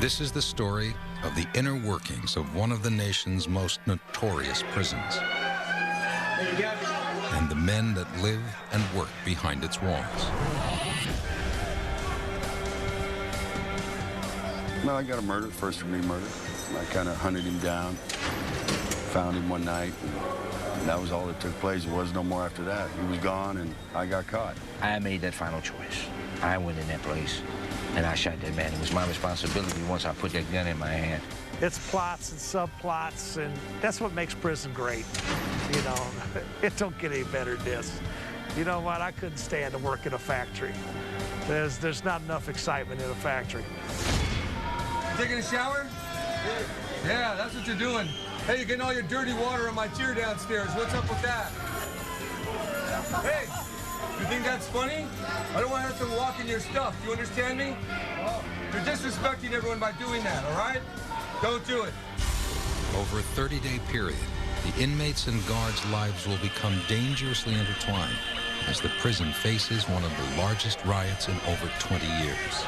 This is the story of the inner workings of one of the nation's most notorious prisons, and the men that live and work behind its walls. Well, I got a murder, first-degree murder. I kind of hunted him down, found him one night, and that was all that took place. There was no more after that. He was gone, and I got caught. I made that final choice. I went in that place, and I shot that man. It was my responsibility once I put that gun in my hand. It's plots and subplots, and that's what makes prison great. You know, it don't get any better than this. You know what? I couldn't stand to work in a factory. There's not enough excitement in a factory. Taking a shower? Yeah, that's what you're doing. Hey, you're getting all your dirty water on my chair downstairs. What's up with that? Hey, you think that's funny? I don't want to have to walk in your stuff. Do you understand me? You're disrespecting everyone by doing that, all right? Don't do it. Over a 30-day period, the inmates and guards' lives will become dangerously intertwined as the prison faces one of the largest riots in over 20 years.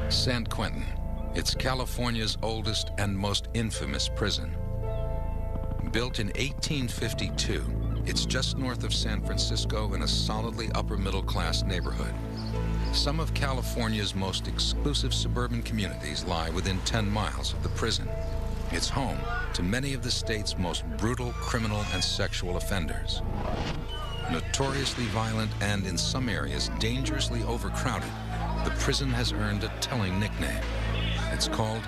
San Quentin. It's California's oldest and most infamous prison. Built in 1852, it's just north of San Francisco in a solidly upper-middle-class neighborhood. Some of California's most exclusive suburban communities lie within 10 miles of the prison. It's home to many of the state's most brutal criminal and sexual offenders. Notoriously violent and, in some areas, dangerously overcrowded, the prison has earned a telling nickname. It's called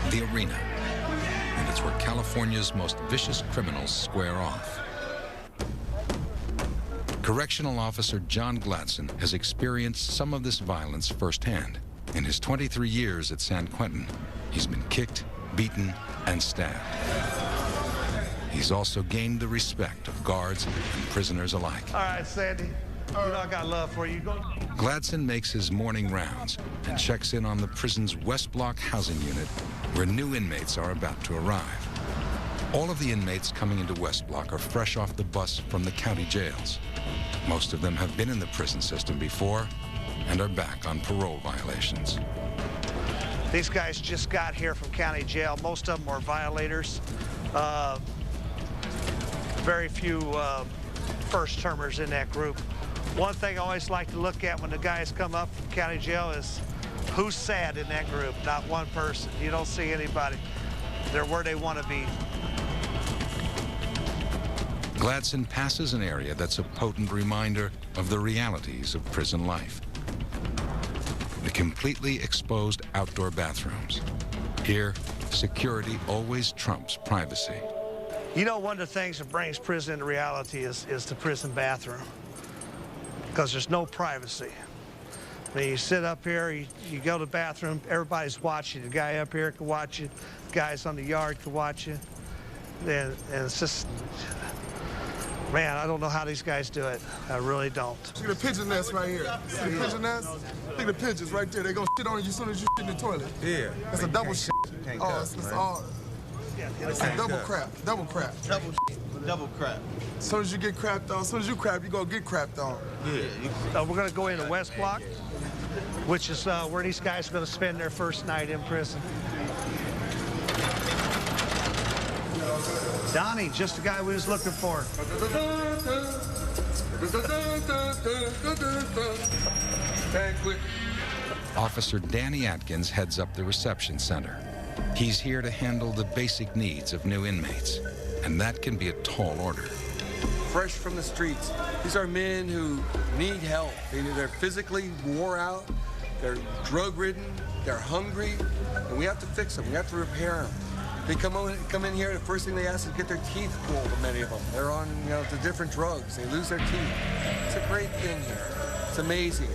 the Arena, and it's where California's most vicious criminals square off. Correctional Officer John Gladson has experienced some of this violence firsthand. In his 23 years at San Quentin, he's been kicked, beaten, and stabbed. He's also gained the respect of guards and prisoners alike. All right, Sandy. You know I got love for you. Go. Gladson makes his morning rounds and checks in on the prison's West Block housing unit, where new inmates are about to arrive. All of the inmates coming into West Block are fresh off the bus from the county jails. Most of them have been in the prison system before and are back on parole violations. These guys just got here from county jail. Most of them were violators. Very few first-termers in that group. One thing I always like to look at when the guys come up from county jail is who's sad in that group. Not one person. You don't see anybody. They're where they want to be. Gladson passes an area that's a potent reminder of the realities of prison life. The completely exposed outdoor bathrooms. Here, security always trumps privacy. You know, one of the things that brings prison into reality is the prison bathroom, because there's no privacy. I mean, you sit up here, you go to the bathroom, everybody's watching. The guy up here can watch you, the guys on the yard can watch you. And it's just, man, I don't know how these guys do it. I really don't. Look at the pigeon nest right here. See the pigeon nest? Look at the pigeons right there. They're gonna shit on you as soon as you shit in the toilet. Yeah. It's a double shit. Oh, it's all. It's a double crap. Double crap. Double shit. Double crap. As soon as you get crapped on, as soon as you crap, you gonna get crapped on. Yeah. We're going to go into West Block, which is where these guys are going to spend their first night in prison. Donnie, just the guy we was looking for. Officer Danny Atkins heads up the reception center. He's here to handle the basic needs of new inmates, and that can be a tall order. Fresh from the streets. These are men who need help. They're physically wore out, they're drug-ridden, they're hungry, and we have to fix them. We have to repair them. They come in here, the first thing they ask is to get their teeth pulled, many of them. They're on, the different drugs. They lose their teeth. It's a great thing here. It's amazing.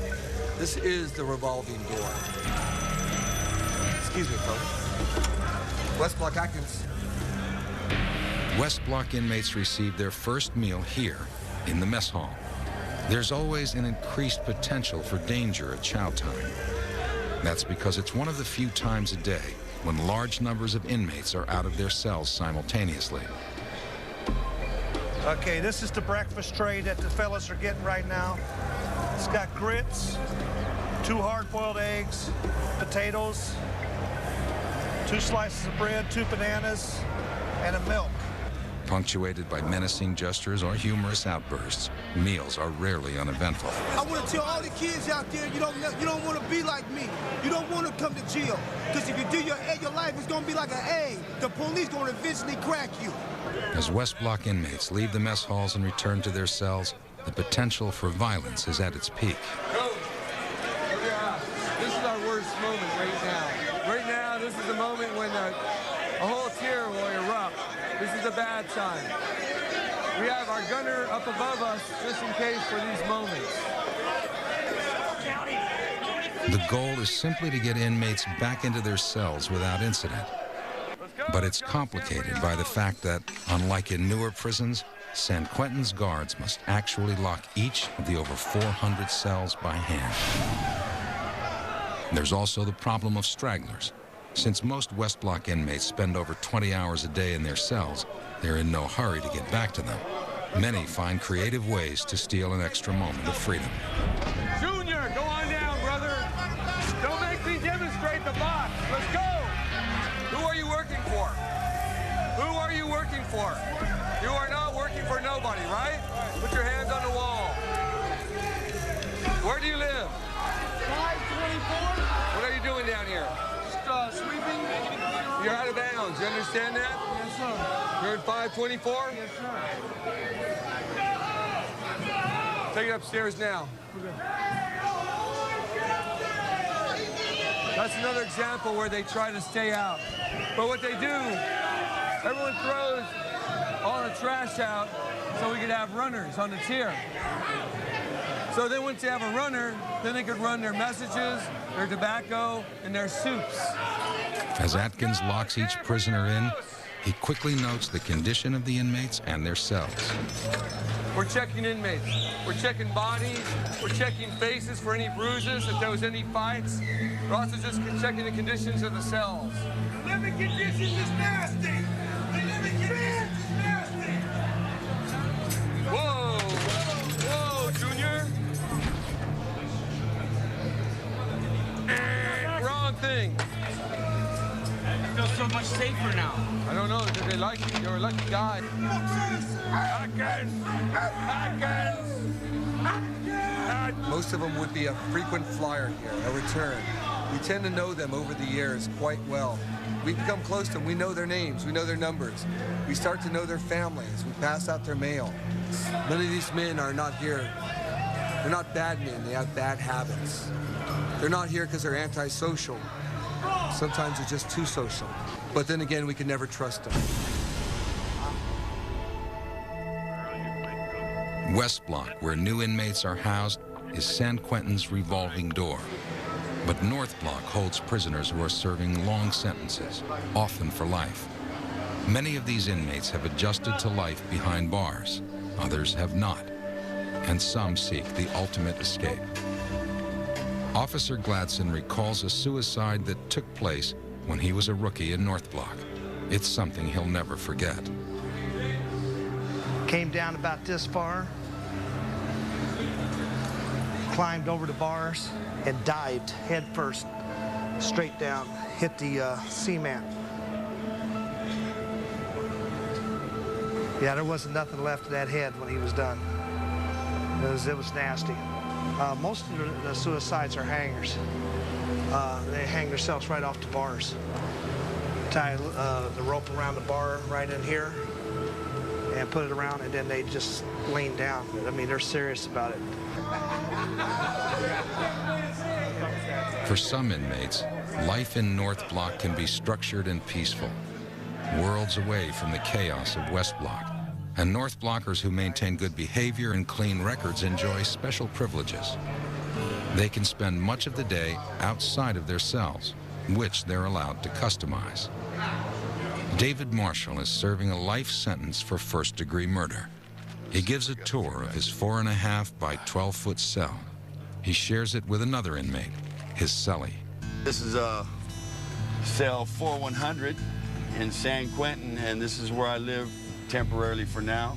This is the revolving door. It's Excuse me, folks. West Block Atkins. West Block inmates receive their first meal here in the mess hall. There's always an increased potential for danger at chow time. That's because it's one of the few times a day when large numbers of inmates are out of their cells simultaneously. Okay, this is the breakfast tray that the fellas are getting right now. It's got grits, 2 hard-boiled eggs, potatoes, 2 slices of bread, 2 bananas, and a milk. Punctuated by menacing gestures or humorous outbursts, meals are rarely uneventful. I want to tell all the kids out there, you don't want to be like me. You don't want to come to jail. Because if you do, your life is going to be like an A. The police going to eventually crack you. As West Block inmates leave the mess halls and return to their cells, the potential for violence is at its peak. This is our worst moment right now. Right now, this is the moment when a whole tier will erupt. This is a bad time. We have our gunner up above us just in case for these moments. The goal is simply to get inmates back into their cells without incident. But it's complicated by the fact that, unlike in newer prisons, San Quentin's guards must actually lock each of the over 400 cells by hand. There's also the problem of stragglers. Since most West Block inmates spend over 20 hours a day in their cells, they're in no hurry to get back to them. Many find creative ways to steal an extra moment of freedom. Junior, go on down, brother. Don't make me demonstrate the box. Let's go. Who are you working for? Who are you working for? You are not working for nobody, right? Put your hands on the wall. Where do you live? 524. What are you doing down here? Sweeping. You're out of bounds. You understand that? Yes, sir. You're in 524? Yes, sir. Take it upstairs now. That's another example where they try to stay out. But what they do, everyone throws all the trash out so we could have runners on the tier. So then once they have a runner, then they could run their messages, their tobacco, and their soups. As Atkins locks each prisoner in, he quickly notes the condition of the inmates and their cells. We're checking inmates. We're checking bodies. We're checking faces for any bruises, if there was any fights. We're also just checking the conditions of the cells. The living conditions is nasty. The living conditions is nasty. Whoa! Whoa, Junior! Wrong thing. I feel so much safer now. I don't know, did they like you? You're a lucky guy. Most of them would be a frequent flyer here, a return. We tend to know them over the years quite well. We become close to them. We know their names. We know their numbers. We start to know their families. We pass out their mail. None of these men are not here. They're not bad men. They have bad habits. They're not here because they're antisocial. Sometimes they're just too social. But then again, we can never trust them. West Block, where new inmates are housed, is San Quentin's revolving door. But North Block holds prisoners who are serving long sentences, often for life. Many of these inmates have adjusted to life behind bars. Others have not. And some seek the ultimate escape. Officer Gladson recalls a suicide that took place when he was a rookie in North Block. It's something he'll never forget. Came down about this far, climbed over the bars, and dived head first, straight down, hit the cement. Yeah, there wasn't nothing left of that head when he was done. It was nasty. Most of the suicides are hangers. They hang themselves right off the bars. Tie the rope around the bar right in here and put it around, and then they just lean down. I mean, they're serious about it. For some inmates, life in North Block can be structured and peaceful, worlds away from the chaos of West Block. And North Blockers who maintain good behavior and clean records enjoy special privileges. They can spend much of the day outside of their cells, which they're allowed to customize. David Marshall is serving a life sentence for first-degree murder. He gives a tour of his 4.5 by 12-foot cell. He shares it with another inmate, his cellie. This is cell 4100 in San Quentin, and this is where I live temporarily for now.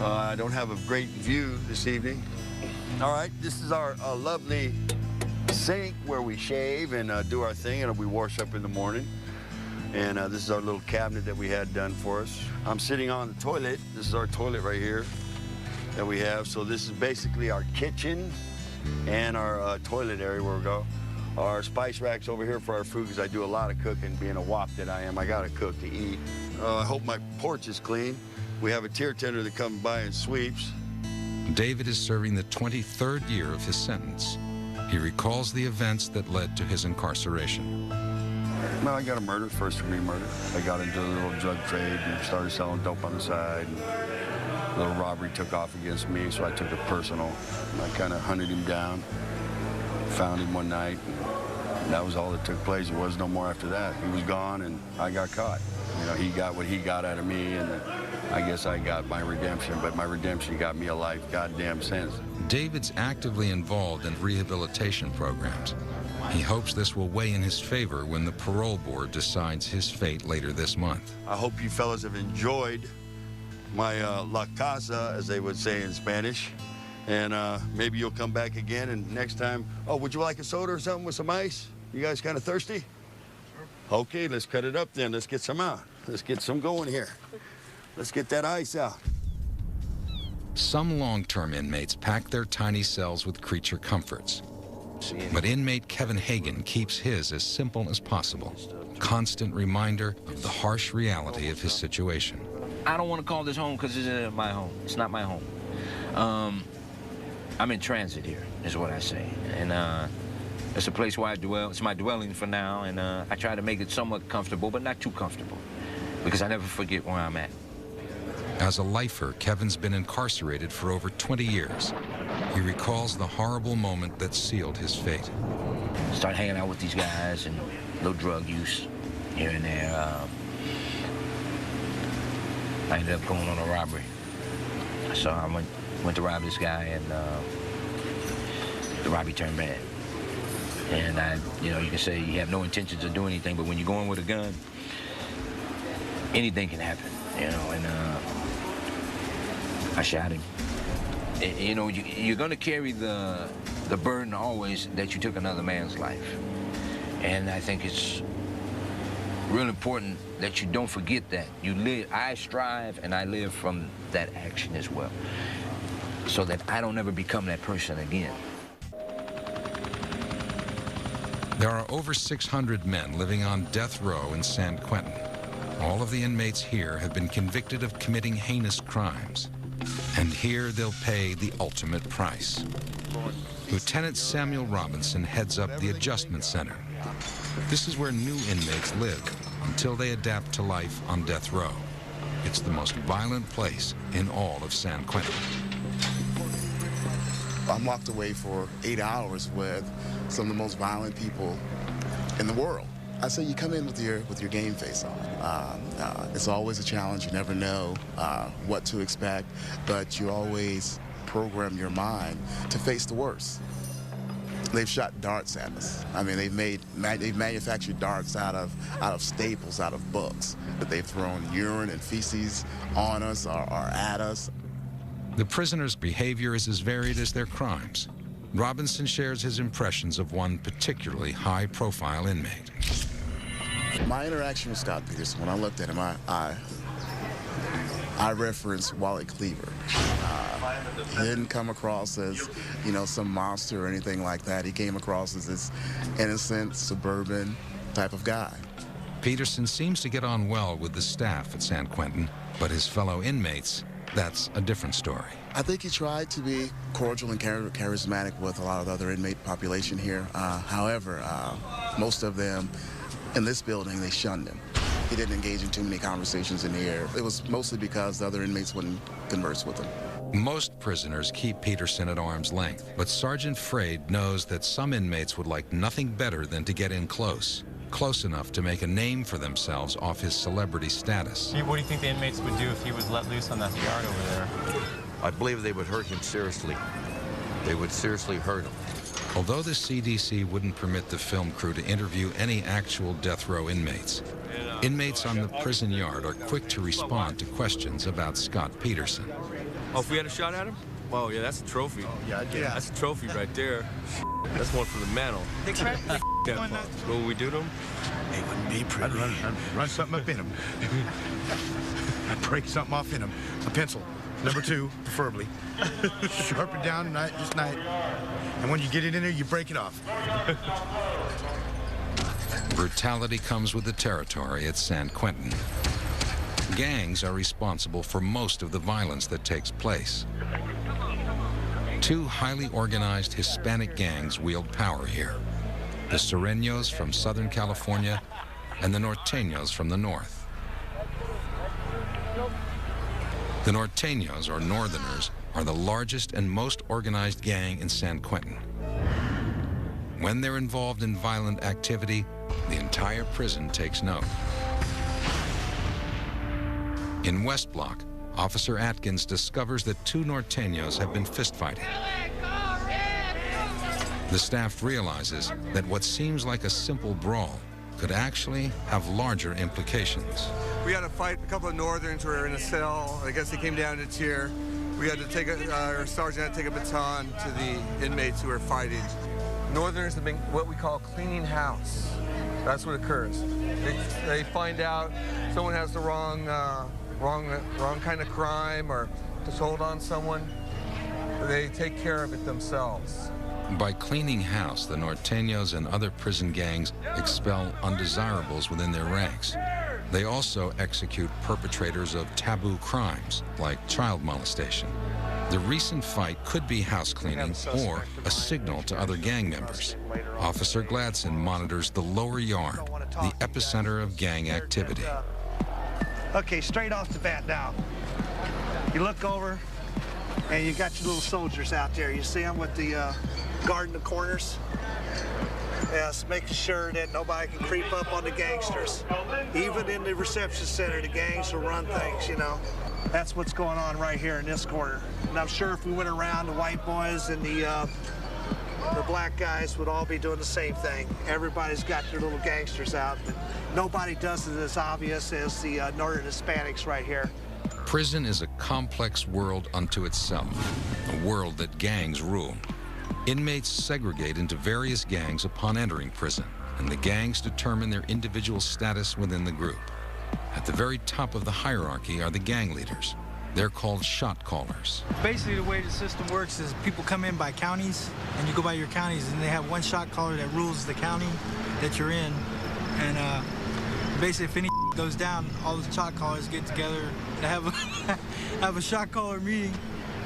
I don't have a great view this evening. All right, this is our lovely sink where we shave and do our thing, and we wash up in the morning. And this is our little cabinet that we had done for us. I'm sitting on the toilet. This is our toilet right here that we have. So this is basically our kitchen and our toilet area where we go. Our spice racks over here for our food, because I do a lot of cooking. Being a wop that I am, I gotta cook to eat. I hope my porch is clean. We have a tier tender that comes by and sweeps. David is serving the 23rd year of his sentence. He recalls the events that led to his incarceration. Well, I got a murder, first-degree murder. I got into a little drug trade and started selling dope on the side. And a little robbery took off against me, so I took it personal. I kind of hunted him down, found him one night, and that was all that took place. There was no more after that. He was gone, and I got caught. You know, he got what he got out of me, and I guess I got my redemption, but my redemption got me a life goddamn sentence. David's actively involved in rehabilitation programs. He hopes this will weigh in his favor when the parole board decides his fate later this month. I hope you fellas have enjoyed my La Casa, as they would say in Spanish. And maybe you'll come back again, and next time, oh, would you like a soda or something with some ice? You guys kind of thirsty? Sure. Okay, let's cut it up then. Let's get some out. Let's get some going here. Let's get that ice out. Some long-term inmates pack their tiny cells with creature comforts. But inmate Kevin Hagan keeps his as simple as possible. Constant reminder of the harsh reality of his situation. I don't want to call this home because it's not my home. It's not my home. I'm in transit here, is what I say. And it's a place where I dwell. It's my dwelling for now, and I try to make it somewhat comfortable, but not too comfortable, because I never forget where I'm at. As a lifer, Kevin's been incarcerated for over 20 years. He recalls the horrible moment that sealed his fate. Started hanging out with these guys and little drug use here and there. I ended up going on a robbery. So I went to rob this guy, and the robbery turned bad. And you can say you have no intentions of doing anything, but when you're going with a gun, anything can happen, and I shot him. You're going to carry the burden always that you took another man's life. And I think it's real important that you don't forget that. I strive and I live from that action as well, so that I don't ever become that person again. There are over 600 men living on death row in San Quentin. All of the inmates here have been convicted of committing heinous crimes. And here they'll pay the ultimate price. Lieutenant Samuel Robinson heads up the Adjustment Center. This is where new inmates live until they adapt to life on death row. It's the most violent place in all of San Quentin. I'm locked away for 8 hours with some of the most violent people in the world. I say you come in with your game face on. It's always a challenge. You never know what to expect, but you always program your mind to face the worst. They've shot darts at us. I mean, they've manufactured darts out of staples, out of books, that they've thrown urine and feces on us or at us. The prisoners' behavior is as varied as their crimes. Robinson shares his impressions of one particularly high-profile inmate. My interaction with Scott Peterson, when I looked at him, I referenced Wally Cleaver. He didn't come across as, some monster or anything like that. He came across as this innocent, suburban type of guy. Peterson seems to get on well with the staff at San Quentin, but his fellow inmates, that's a different story. I think he tried to be cordial and charismatic with a lot of the other inmate population here. However, most of them in this building, they shunned him. He didn't engage in too many conversations in here. It was mostly because the other inmates wouldn't converse with him. Most prisoners keep Peterson at arm's length, but Sergeant Fraid knows that some inmates would like nothing better than to get in close enough to make a name for themselves off his celebrity status. What do you think the inmates would do if he was let loose on that yard over there? I believe they would hurt him seriously. They would seriously hurt him. Although the CDC wouldn't permit the film crew to interview any actual death row inmates, inmates on the prison yard are quick to respond to questions about Scott Peterson. Oh, if we had a shot at him? Oh, yeah, that's a trophy. Yeah, that's a trophy right there. That's one for the mantle. What would we do to him? It wouldn't be pretty. I'd run something up in him. I'd break something off in him. A pencil. Number 2, preferably. Sharpen down tonight, this night. And when you get it in there, you break it off. Brutality comes with the territory at San Quentin. Gangs are responsible for most of the violence that takes place. 2 highly organized Hispanic gangs wield power here: the Sureños from Southern California and the Norteños from the north. The Norteños, or Northerners, are the largest and most organized gang in San Quentin. When they're involved in violent activity, the entire prison takes note. In West Block, Officer Atkins discovers that 2 Norteños have been fistfighting. The staff realizes that what seems like a simple brawl could actually have larger implications. We had to fight a couple of Northerns who were in a cell. I guess they came down to cheer. We had to take our sergeant had to take a baton to the inmates who were fighting. Northerners have been what we call cleaning house. That's what occurs. They find out someone has the wrong kind of crime or to hold on someone. They take care of it themselves. By cleaning house, the Norteños and other prison gangs expel undesirables within their ranks. They also execute perpetrators of taboo crimes, like child molestation. The recent fight could be house cleaning or a signal to other gang members. Officer Gladson monitors the lower yard, the epicenter of gang activity. Okay, straight off the bat now. You look over, and you got your little soldiers out there. You see them with the guarding the corners? Yes, making sure that nobody can creep up on the gangsters. Even in the reception center, the gangs will run things, you know. That's what's going on right here in this corner. And I'm sure if we went around, the white boys and the black guys would all be doing the same thing. Everybody's got their little gangsters out, but nobody does it as obvious as the Northern Hispanics right here. Prison is a complex world unto itself, a world that gangs rule. Inmates segregate into various gangs upon entering prison, and the gangs determine their individual status within the group. At the very top of the hierarchy are the gang leaders. They're called shot callers. Basically, the way the system works is people come in by counties, and you go by your counties, and they have one shot caller that rules the county that you're in. And basically, if any goes down, all the shot callers get together to have a shot caller meeting,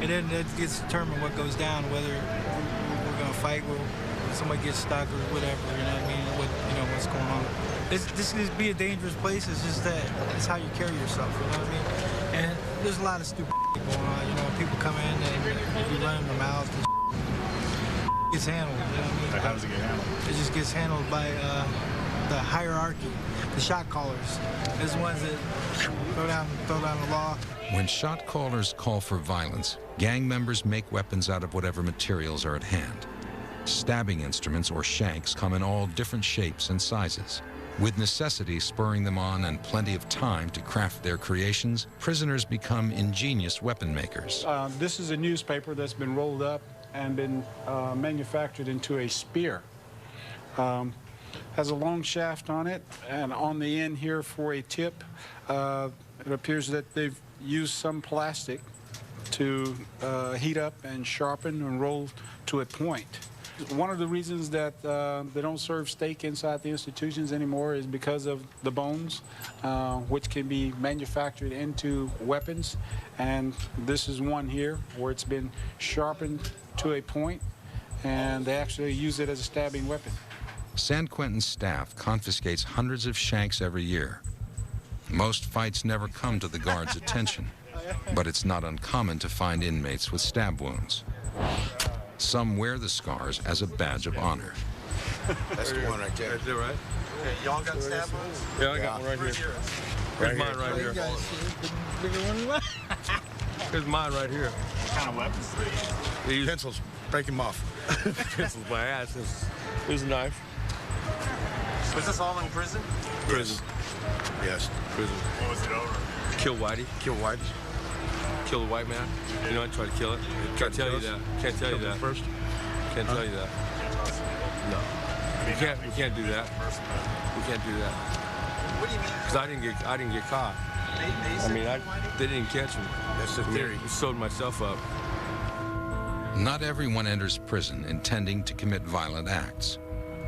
and then it gets determined what goes down, whether we're gonna fight, or somebody gets stuck, or whatever. You know what I mean? What's going on. This could be a dangerous place. It's just that it's how you carry yourself. You know what I mean? And there's a lot of stupid going on. You know, people come in and you run their mouths. And gets handled. You know what I mean? How does it get handled? It just gets handled by the hierarchy, the shot callers. There's the ones that throw down the law. When shot callers call for violence, gang members make weapons out of whatever materials are at hand. Stabbing instruments or shanks come in all different shapes and sizes. With necessity spurring them on and plenty of time to craft their creations, prisoners become ingenious weapon makers. This is a newspaper that's been rolled up and been manufactured into a spear. Has a long shaft on it, and on the end here for a tip, it appears that they've used some plastic to heat up and sharpen and roll to a point. One of the reasons that they don't serve steak inside the institutions anymore is because of the bones, which can be manufactured into weapons. And this is one here where it's been sharpened to a point, and they actually use it as a stabbing weapon. San Quentin staff confiscates hundreds of shanks every year. Most fights never come to the guards' attention. but it's not uncommon to find inmates with stab wounds. Some wear the scars as a badge of honor. That's the one right there. Right there, right? Okay, y'all got stab wounds? Yeah, I got one right here. Here's mine right here. Here's mine right here. What kind of weapons? They use Pencils. Break them off. pencils by ass. Here's a knife. Was this all in prison? Prison. Yes. Prison. What was it over? Kill Whitey. Kill Whitey. Kill the white man. You know, I tried to kill it. Can't tell you that. Can't tell you that. First. Can't tell you that. No. We can't do that. We can't do that. What do you mean? Because I didn't get caught. They didn't catch me. That's the theory. I sewed myself up. Not everyone enters prison intending to commit violent acts,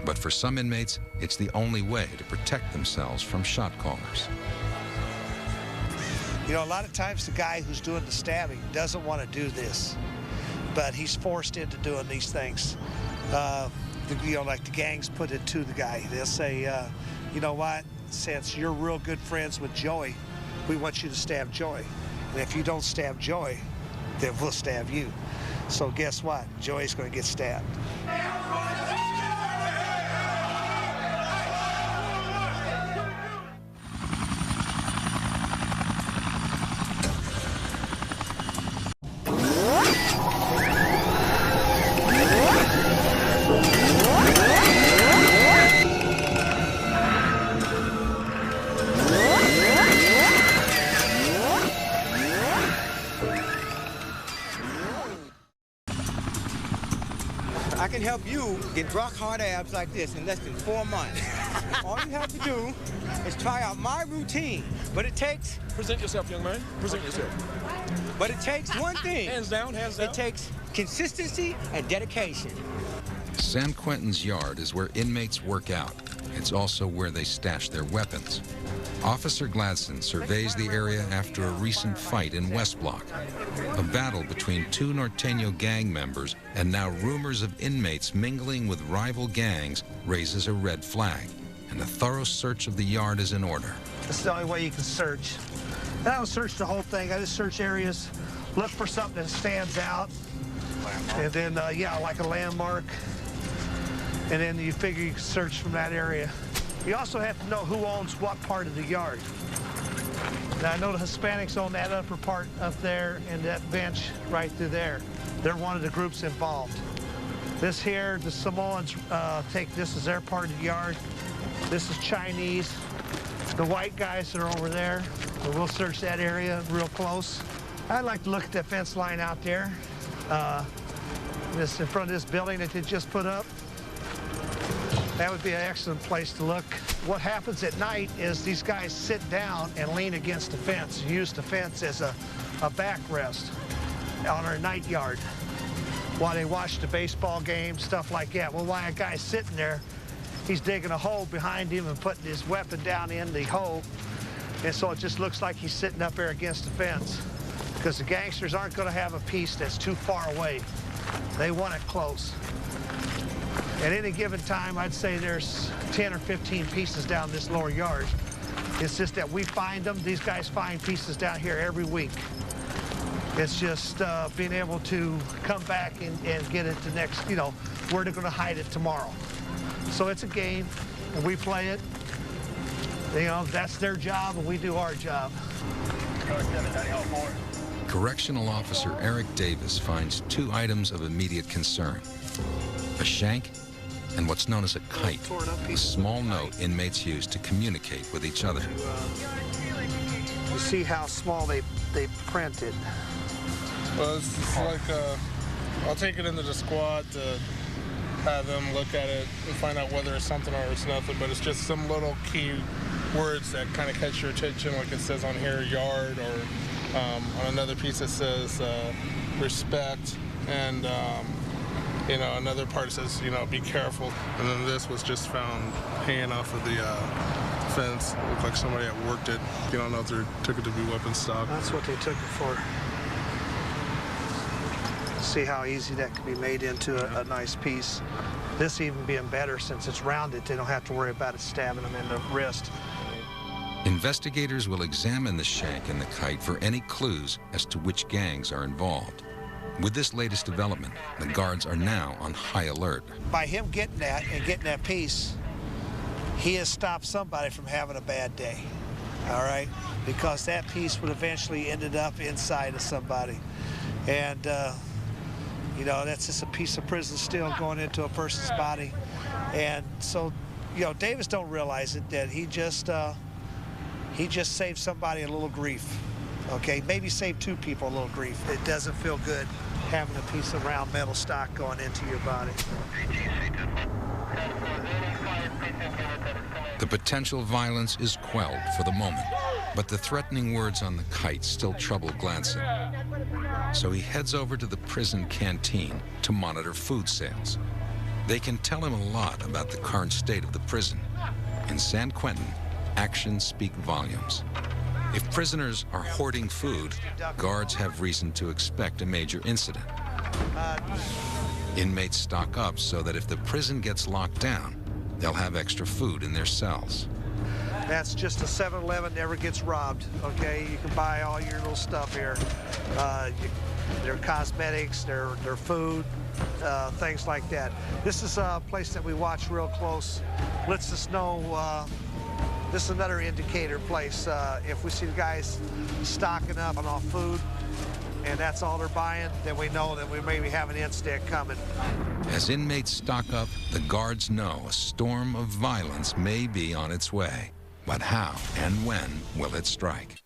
but for some inmates, it's the only way to protect themselves from shot callers. You know, a lot of times the guy who's doing the stabbing doesn't want to do this, but he's forced into doing these things. You know, like the gangs put it to the guy. They'll say, you know what, since you're real good friends with Joey, we want you to stab Joey. And if you don't stab Joey, then we'll stab you. So guess what? Joey's going to get stabbed. I can help you get rock hard abs like this in less than 4 months. All you have to do is try out my routine, but it takes... Present yourself, young man. Present yourself. But it takes one thing. Hands down, hands down. It takes consistency and dedication. San Quentin's yard is where inmates work out. It's also where they stash their weapons. Officer Gladson surveys the area after a recent fight in West Block. A battle between two Norteño gang members and now rumors of inmates mingling with rival gangs raises a red flag, and a thorough search of the yard is in order. That's the only way you can search. I don't search the whole thing. I just search areas, look for something that stands out, and then, yeah, like a landmark, and then you figure you can search from that area. You also have to know who owns what part of the yard. Now, I know the Hispanics own that upper part up there and that bench right through there. They're one of the groups involved. This here, the Samoans take this as their part of the yard. This is Chinese. The white guys are over there. So we'll search that area real close. I'd like to look at that fence line out there. This in front of this building that they just put up. That would be an excellent place to look. What happens at night is these guys sit down and lean against the fence, use the fence as a backrest on our night yard while they watch the baseball game, stuff like that. Well, while a guy's sitting there, he's digging a hole behind him and putting his weapon down in the hole, and so it just looks like he's sitting up there against the fence, because the gangsters aren't going to have a piece that's too far away. They want it close. At any given time, I'd say there's 10 or 15 pieces down this lower yard. It's just that we find them. These guys find pieces down here every week. It's just being able to come back and get it the next, you know, where they're going to hide it tomorrow. So it's a game, and we play it. You know, that's their job, and we do our job. Correctional Officer Eric Davis finds 2 items of immediate concern: a shank and what's known as a kite, a small note inmates use to communicate with each other. You see how small they print it. Well, it's just like, I'll take it into the squad to have them look at it and find out whether it's something or it's nothing, but it's just some little key words that kind of catch your attention, like it says on here, yard, or on another piece it says respect, and you know, another part says, you know, be careful. And then this was just found hanging off of the fence. It looked like somebody had worked it. You don't know if they took it to be weapon stock. That's what they took it for. See how easy that could be made into a nice piece. This even being better since it's rounded, they don't have to worry about it stabbing them in the wrist. Investigators will examine the shank and the kite for any clues as to which gangs are involved. With this latest development, the guards are now on high alert. By him getting that and getting that piece, he has stopped somebody from having a bad day, all right? Because that piece would eventually ended up inside of somebody. And, you know, that's just a piece of prison steel going into a person's body. And so, you know, Davis don't realize it, that he just saved somebody a little grief, okay? Maybe saved two people a little grief. It doesn't feel good having a piece of round metal stock going into your body. The potential violence is quelled for the moment, but the threatening words on the kite still trouble Gladson. So he heads over to the prison canteen to monitor food sales. They can tell him a lot about the current state of the prison. In San Quentin, actions speak volumes. If prisoners are hoarding food, guards have reason to expect a major incident. Inmates stock up so that if the prison gets locked down, they'll have extra food in their cells. That's just a 7-Eleven never gets robbed, okay? You can buy all your little stuff here. Their cosmetics, their food, things like that. This is a place that we watch real close. Lets us know this is another indicator place. If we see the guys stocking up on all food and that's all they're buying, then we know that we maybe have an incident coming. As inmates stock up, the guards know a storm of violence may be on its way. But how and when will it strike?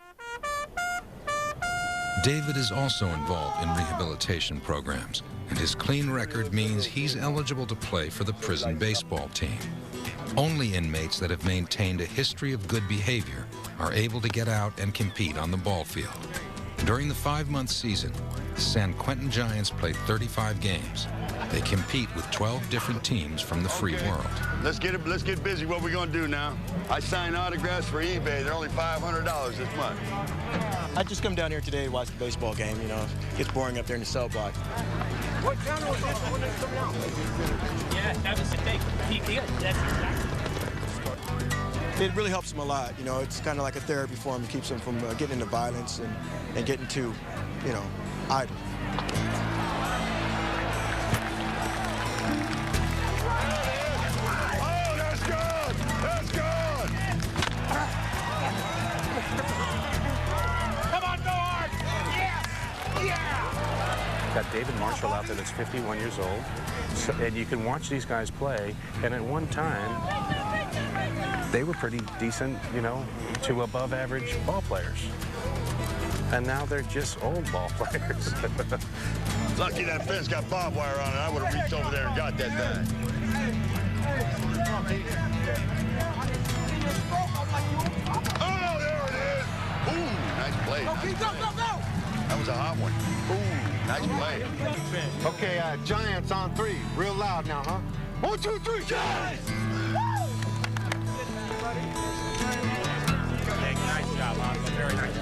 David is also involved in rehabilitation programs, and his clean record means he's eligible to play for the prison baseball team. Only inmates that have maintained a history of good behavior are able to get out and compete on the ball field. During the 5-month season, the San Quentin Giants play 35 games. They compete with 12 different teams from the free world. Let's get busy. What we gonna do now? I sign autographs for eBay. They're only $500 this month. I just come down here today to watch the baseball game. You know, it gets boring up there in the cell block. What channel is this when it's coming out? Yeah, that was the thing. That's exactly. It really helps them a lot. You know, it's kind of like a therapy for them. It keeps them from getting into violence and getting too, you know, idle. Got David Marshall out there that's 51 years old, and you can watch these guys play, and at one time, they were pretty decent, you know, to above average ball players. And now they're just old ball players. Lucky that fence got barbed wire on it. I would have reached over there and got that thing. Oh, there it is. Ooh, nice play. Go. That was a hot one. Ooh. Nice play. Okay, Giants on 3. Real loud now, huh? 1, 2, 3, Giants! Nice job, Oscar. Very nice.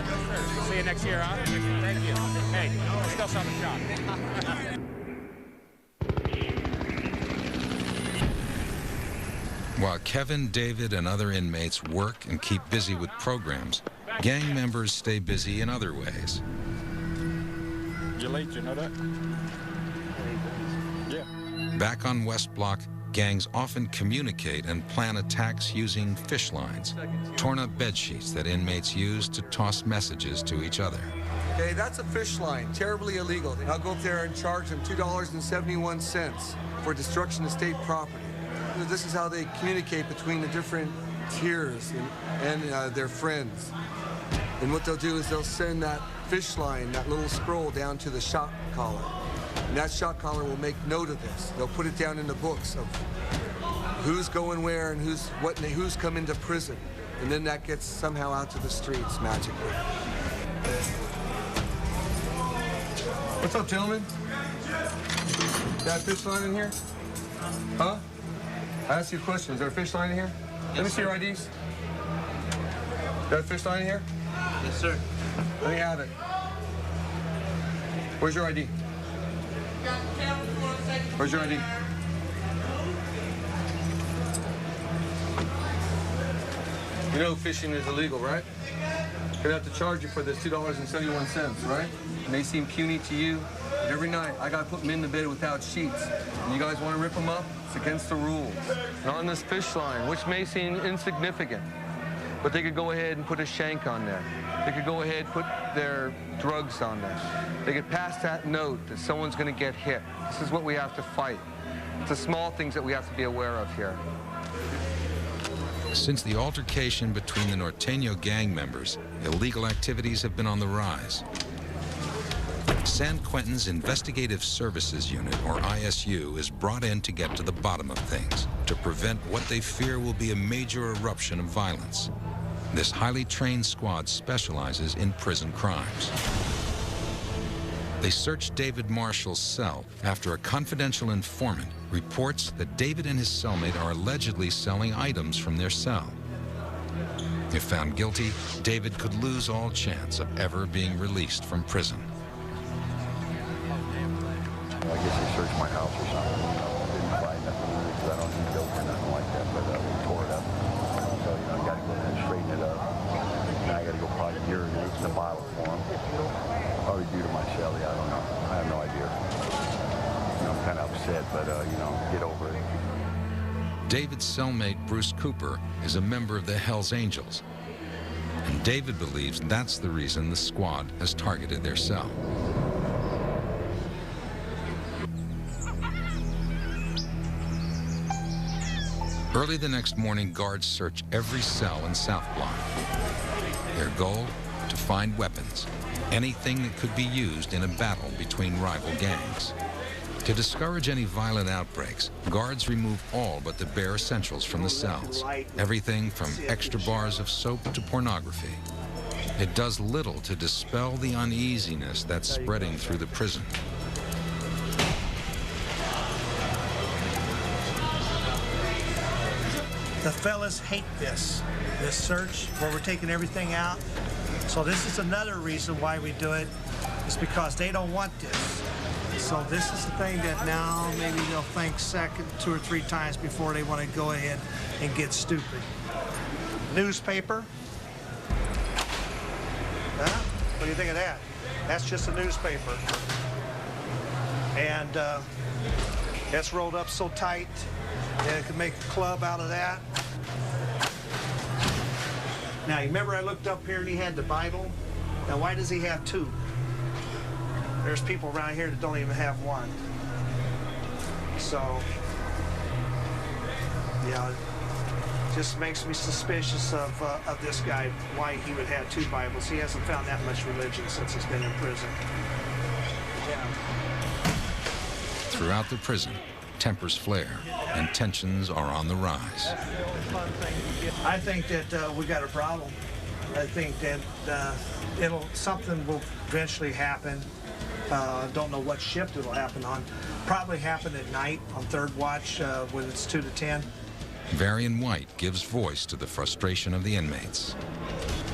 See you next year, huh? Thank you. Hey, still on the job. While Kevin, David, and other inmates work and keep busy with programs, gang members stay busy in other ways. You're late, you know that? Yeah. Back on West Block, gangs often communicate and plan attacks using fish lines, torn up bed sheets that inmates use to toss messages to each other. Okay, that's a fish line, terribly illegal. I'll go up there and charge them $2.71 for destruction of state property. This is how they communicate between the different tiers and their friends. And what they'll do is they'll send that fish line, that little scroll, down to the shot caller. And that shot caller will make note of this. They'll put it down in the books of who's going where and who's come into prison. And then that gets somehow out to the streets magically. What's up, gentlemen? Got a fish line in here? Huh? I asked you a question. Is there a fish line in here? Yes, Let me see your sir. IDs. Got a fish line in here? Yes, sir. Let me have it. Where's your ID? Where's your ID? You know fishing is illegal, right? Gonna have to charge you for this $2.71, right? It may seem puny to you, but every night I gotta put men to bed without sheets. And you guys wanna rip them up? It's against the rules. Not on this fish line, which may seem insignificant, but they could go ahead and put a shank on there. They could go ahead and put their drugs on there. They could pass that note that someone's gonna get hit. This is what we have to fight. It's the small things that we have to be aware of here. Since the altercation between the Norteño gang members, illegal activities have been on the rise. San Quentin's Investigative Services Unit, or ISU, is brought in to get to the bottom of things, to prevent what they fear will be a major eruption of violence. This highly trained squad specializes in prison crimes. They searched David Marshall's cell after a confidential informant reports that David and his cellmate are allegedly selling items from their cell. If found guilty, David could lose all chance of ever being released from prison. I guess they searched my house or something. Didn't find nothing because I don't need dope or nothing like that, but we tore it up. So, I got to go ahead and straighten it up. Now I got to go probably urinate in the bottle for them. Probably due to my celly, I don't know. I have no idea. I'm kind of upset, but, get over it. David's cellmate, Bruce Cooper, is a member of the Hells Angels. And David believes that's the reason the squad has targeted their cell. Early the next morning, guards search every cell in South Block. Their goal? To find weapons, anything that could be used in a battle between rival gangs. To discourage any violent outbreaks, guards remove all but the bare essentials from the cells. Everything from extra bars of soap to pornography. It does little to dispel the uneasiness that's spreading through the prison. The fellas hate this search where we're taking everything out. So this is another reason why we do it, is because they don't want this. So this is the thing that now maybe they'll think second, 2 or 3 times before they want to go ahead and get stupid. Newspaper. Huh? What do you think of that? That's just a newspaper. And it's rolled up so tight that it can make a club out of that. Now, you remember I looked up here and he had the Bible? Now, why does he have 2? There's people around here that don't even have 1. So, it just makes me suspicious of this guy, why he would have 2 Bibles. He hasn't found that much religion since he's been in prison. Yeah. Throughout the prison, tempers flare and tensions are on the rise. I think that we got a problem. I think that something will eventually happen. Don't know what shift it'll happen on. Probably happen at night on 3rd watch when it's 2 to 10. Varian White gives voice to the frustration of the inmates.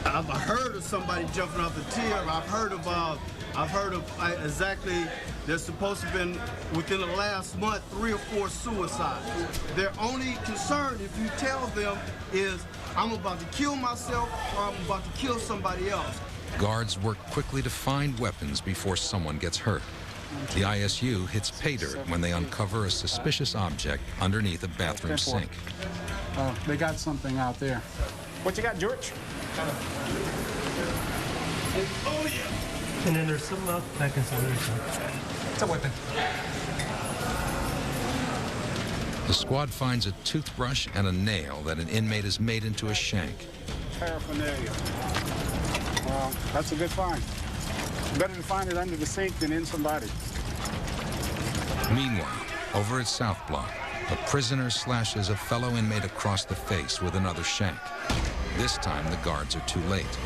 I've heard of somebody jumping off the tier. I've heard of exactly, there's supposed to have been, within the last month, 3 or 4 suicides. Their only concern, if you tell them, is I'm about to kill myself or I'm about to kill somebody else. Guards work quickly to find weapons before someone gets hurt. The ISU hits pay dirt when they uncover a suspicious object underneath a bathroom sink. They got something out there. What you got, George? Oh, yeah. And then there's some back inside there. It's a weapon. The squad finds a toothbrush and a nail that an inmate has made into a shank. Paraphernalia. Well, that's a good find. Better to find it under the sink than in somebody. Meanwhile, over at South Block, a prisoner slashes a fellow inmate across the face with another shank. This time, the guards are too late.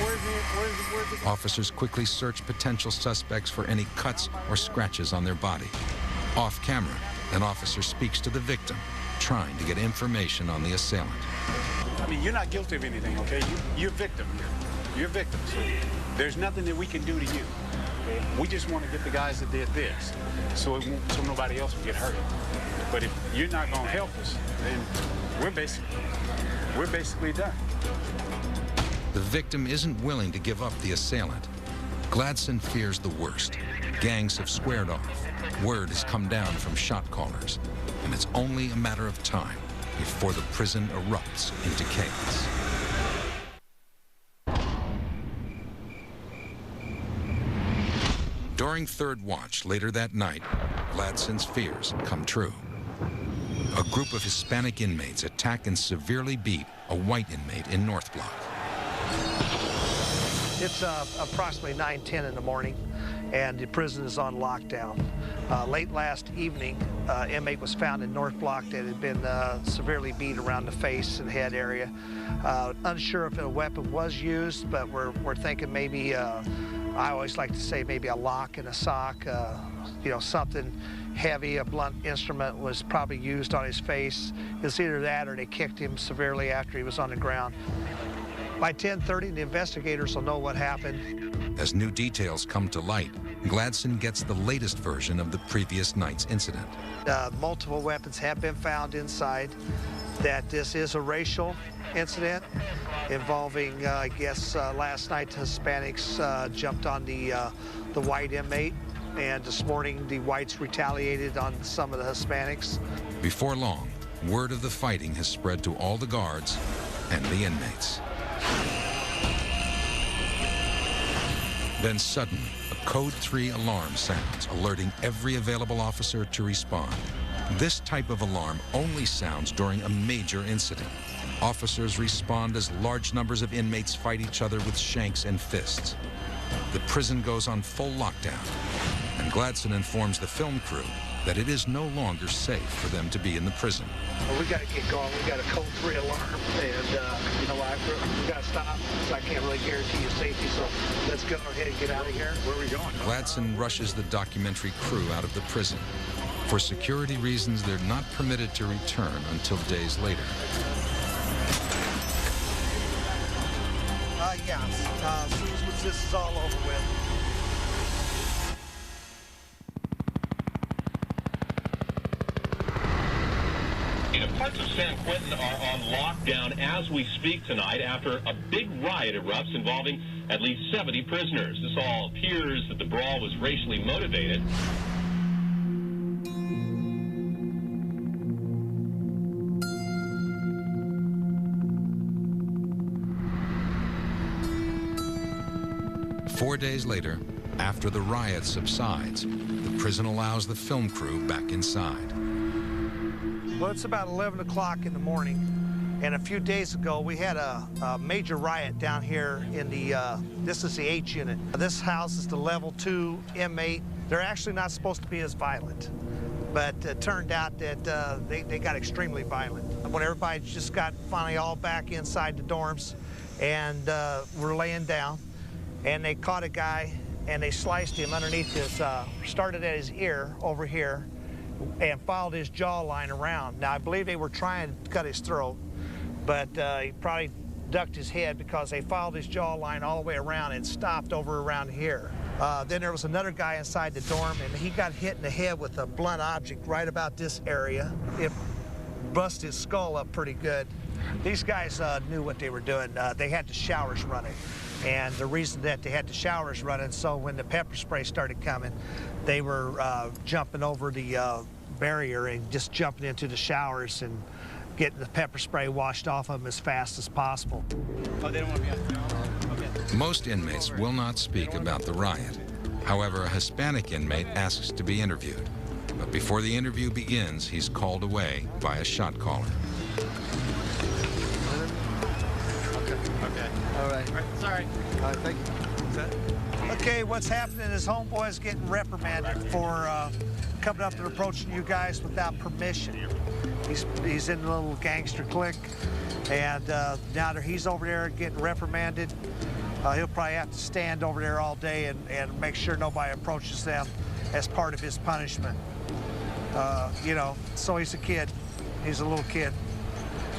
Where's Officers quickly search potential suspects for any cuts or scratches on their body. Off camera, an officer speaks to the victim, trying to get information on the assailant. I mean, you're not guilty of anything, okay? You're a victim here. You're a victim, so there's nothing that we can do to you. We just want to get the guys that did this, so nobody else will get hurt. But if you're not going to help us, then we're basically done. The victim isn't willing to give up the assailant. Gladson fears the worst. Gangs have squared off. Word has come down from shot callers, and it's only a matter of time before the prison erupts into chaos. During third watch later that night, Gladson's fears come true. A group of Hispanic inmates attack and severely beat a white inmate in North Block. It's approximately 9:10 in the morning, and the prison is on lockdown. Late last evening, inmate was found in North Block that had been severely beat around the face and head area. Unsure if a weapon was used, but we're thinking maybe, I always like to say maybe a lock and a sock, you know, something heavy, a blunt instrument was probably used on his face. It's either that or they kicked him severely after he was on the ground. By 10:30, the investigators will know what happened. As new details come to light, Gladson gets the latest version of the previous night's incident. Multiple weapons have been found inside, that this is a racial incident involving, I guess, last night Hispanics jumped on the white inmate, and this morning the whites retaliated on some of the Hispanics. Before long, word of the fighting has spread to all the guards and the inmates. Then suddenly, a Code 3 alarm sounds, alerting every available officer to respond. This type of alarm only sounds during a major incident. Officers respond as large numbers of inmates fight each other with shanks and fists. The prison goes on full lockdown, and Gladson informs the film crew that it is no longer safe for them to be in the prison. Well, we got to get going. We got a Code 3 alarm, and you know, we got to stop. So I can't really guarantee you safety. So let's go ahead and get out of here. Where are we going? Gladson rushes the documentary crew out of the prison. For security reasons, they're not permitted to return until days later. Yeah, as soon as this is all over with. Parts of San Quentin are on lockdown as we speak tonight after a big riot erupts involving at least 70 prisoners. This all appears that the brawl was racially motivated. Four days later, after the riot subsides, the prison allows the film crew back inside. Well, it's about 11 o'clock in the morning, and a few days ago we had a major riot down here in the, this is the H unit. This house is the level 2 inmate. They're actually not supposed to be as violent, but it turned out that they got extremely violent. When everybody just got finally all back inside the dorms and were laying down, and they caught a guy and they sliced him underneath his, started at his ear over here, and followed his jawline around. Now, I believe they were trying to cut his throat, but he probably ducked his head because they followed his jawline all the way around and stopped over around here. Then there was another guy inside the dorm, and he got hit in the head with a blunt object right about this area. It busted his skull up pretty good. These guys knew what they were doing. They had the showers running. And the reason that they had the showers running, so when the pepper spray started coming, they were jumping over the barrier and just jumping into the showers and getting the pepper spray washed off of them as fast as possible. Oh, they don't want to be on the okay. Most inmates will not speak about the riot. However, a Hispanic inmate asks to be interviewed. But before the interview begins, he's called away by a shot caller. Okay. All right. Sorry. All right, thank you. Okay, what's happening is homeboy's getting reprimanded for coming up and approaching you guys without permission. He's in a little gangster clique, and now that he's over there getting reprimanded, He'll probably have to stand over there all day and make sure nobody approaches them as part of his punishment. You know, so he's a kid. He's a little kid.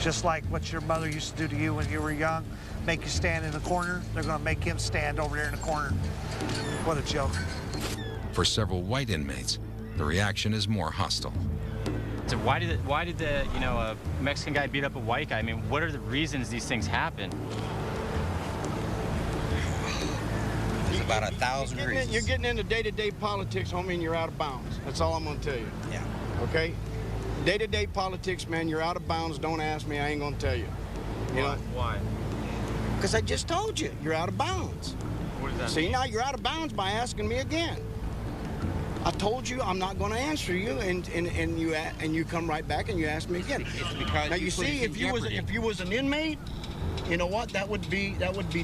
Just like what your mother used to do to you when you were young, make you stand in the corner, they're going to make him stand over there in the corner. What a joke. For several white inmates, the reaction is more hostile. So why did the a Mexican guy beat up a white guy? I mean, what are the reasons these things happen? There's about 1,000 reasons. You're getting into day-to-day politics, homie, and you're out of bounds. That's all I'm going to tell you. Yeah. Okay? Day-to-day politics, man, you're out of bounds. Don't ask me. I ain't going to tell you. You know? Why? Because I just told you. You're out of bounds. What does that See, mean? now you're out of bounds by asking me again. I told you I'm not going to answer you, and you come right back and you ask me again. It's because now you see, if you was an inmate, you know what? That would be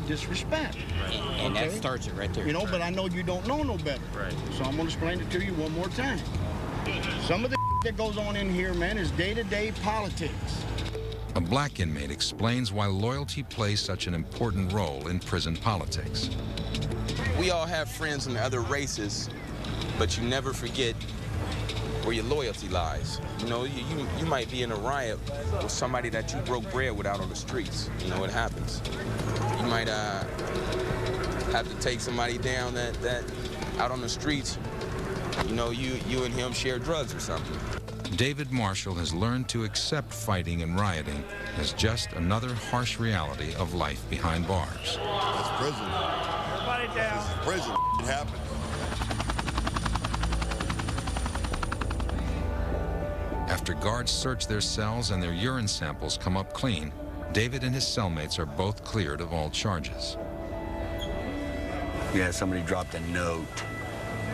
disrespect. Right. And okay? that starts it right there. You know, but I know you don't know no better. Right. So I'm going to explain it to you one more time. Some of the that goes on in here, man, is day-to-day politics. A black inmate explains why loyalty plays such an important role in prison politics. We all have friends in other races, but you never forget where your loyalty lies. You know, you might be in a riot with somebody that you broke bread with out on the streets. You know, it happens. You might have to take somebody down that out on the streets, you know, you and him share drugs or something. David Marshall has learned to accept fighting and rioting as just another harsh reality of life behind bars. That's prison. Everybody down. This is prison. It happened. After guards search their cells and their urine samples come up clean, David and his cellmates are both cleared of all charges. Yeah, somebody dropped a note,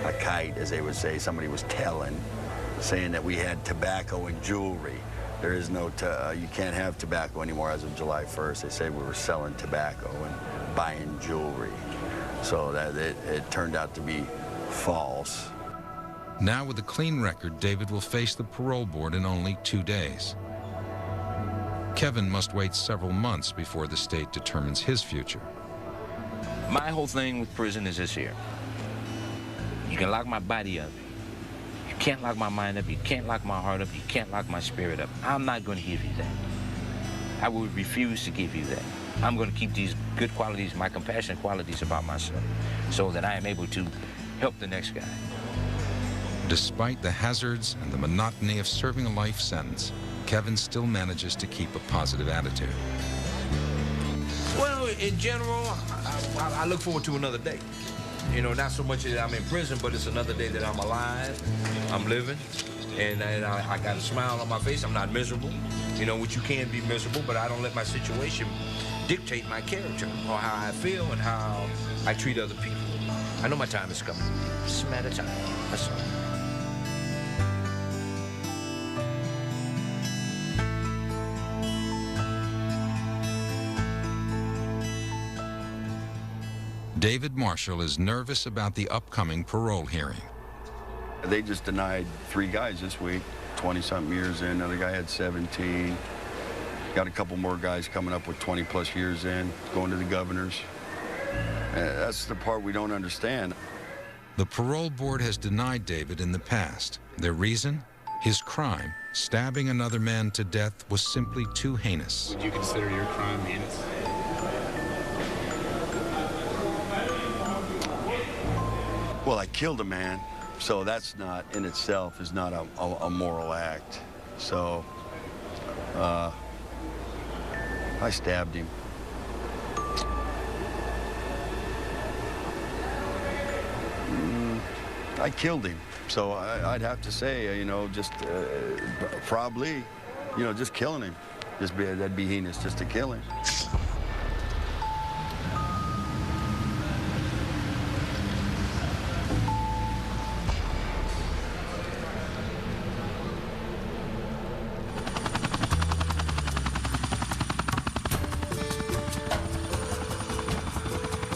a kite, as they would say. Somebody was telling, saying that we had tobacco and jewelry. There is no, you can't have tobacco anymore as of July 1st. They said we were selling tobacco and buying jewelry. So that it turned out to be false. Now with a clean record, David will face the parole board in only 2 days. Kevin must wait several months before the state determines his future. My whole thing with prison is this here. You can lock my body up. You can't lock my mind up. You can't lock my heart up. You can't lock my spirit up. I'm not going to give you that. I will refuse to give you that. I'm going to keep these good qualities, my compassionate qualities about myself, so that I am able to help the next guy. Despite the hazards and the monotony of serving a life sentence, Kevin still manages to keep a positive attitude. Well, in general, I look forward to another day. You know, not so much that I'm in prison, but it's another day that I'm alive, I'm living, and I got a smile on my face. I'm not miserable, you know, which you can be miserable, but I don't let my situation dictate my character or how I feel and how I treat other people. I know my time is coming. It's a matter of time. That's all. David Marshall is nervous about the upcoming parole hearing. They just denied 3 guys this week, 20-something years in. Another guy had 17. Got a couple more guys coming up with 20-plus years in, going to the governors. That's the part we don't understand. The parole board has denied David in the past. Their reason? His crime, stabbing another man to death, was simply too heinous. Would you consider your crime heinous? Well, I killed a man, so that's not, in itself, is not a moral act. So, I stabbed him. I killed him. So I'd have to say, you know, just probably, you know, just killing him. That'd be heinous, just to kill him.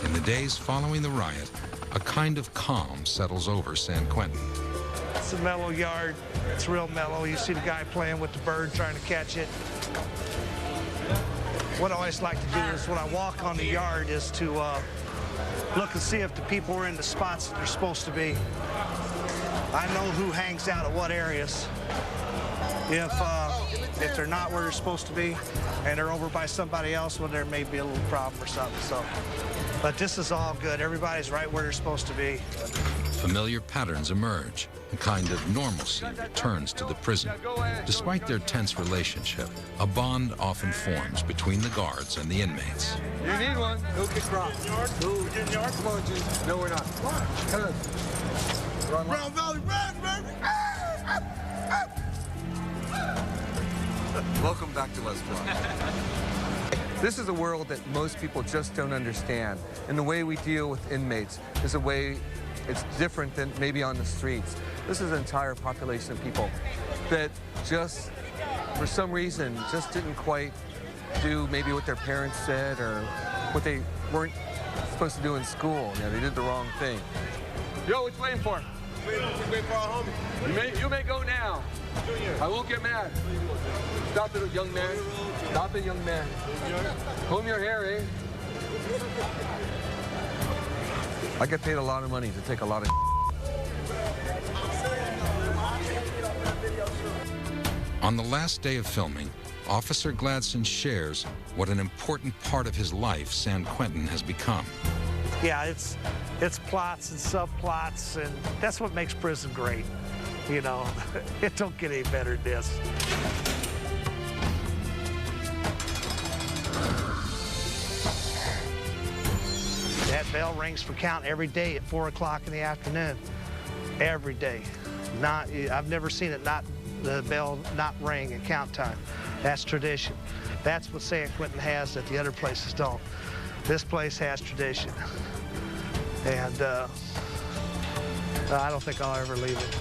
In the days following the riot, a kind of calm settles over San Quentin. It's a mellow yard. It's real mellow. You see the guy playing with the bird, trying to catch it. what I always like to do is when I walk on the yard is to look and see if the people are in the spots that they're supposed to be. I know who hangs out at what areas. If they're not where they're supposed to be and they're over by somebody else, well, there may be a little problem or something. So, but this is all good. Everybody's right where they're supposed to be. Familiar patterns emerge. A kind of normalcy returns to the prison. Despite their tense relationship, a bond often forms between the guards and the inmates. You need one. Go kick rock. Go get in the yard. Come on, G. No, we're not. Come on. Brown Valley Red, baby. Welcome back to West Block. This is a world that most people just don't understand. And the way we deal with inmates is a way it's different than maybe on the streets. This is an entire population of people that just, for some reason, just didn't quite do maybe what their parents said or what they weren't supposed to do in school. You know, they did the wrong thing. Yo, what you waiting for? Waiting for our homie. You may go now. I won't get mad. Stop it, young man. Stop it, young man. Comb your hair, eh? I get paid a lot of money to take a lot of On the last day of filming, Officer Gladson shares what an important part of his life San Quentin has become. Yeah, it's plots and subplots, and that's what makes prison great. You know, it don't get any better than this. That bell rings for count every day at 4 o'clock in the afternoon. Every day. I've never seen it the bell not ring at count time. That's tradition. That's what San Quentin has that the other places don't. This place has tradition. And I don't think I'll ever leave it.